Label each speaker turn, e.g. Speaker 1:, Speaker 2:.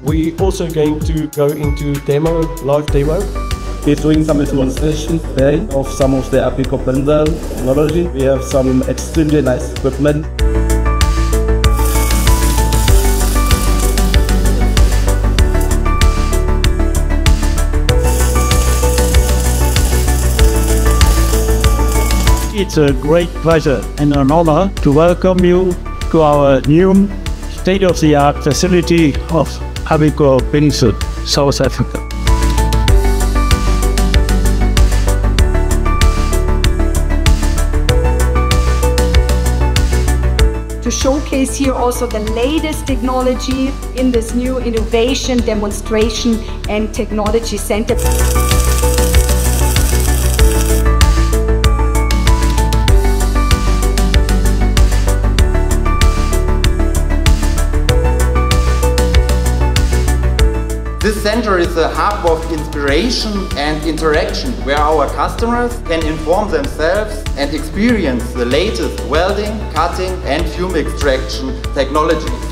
Speaker 1: We also going to go into live demo.
Speaker 2: We're doing some demonstration today of some of the Apico blender technology. We have some extremely nice equipment.
Speaker 3: It's a great pleasure and an honor to welcome you to our new state-of-the-art facility of Apico Binsut, South Africa.
Speaker 4: To showcase here also the latest technology in this new innovation demonstration and technology center.
Speaker 5: This center is a hub of inspiration and interaction where our customers can inform themselves and experience the latest welding, cutting and fume extraction technologies.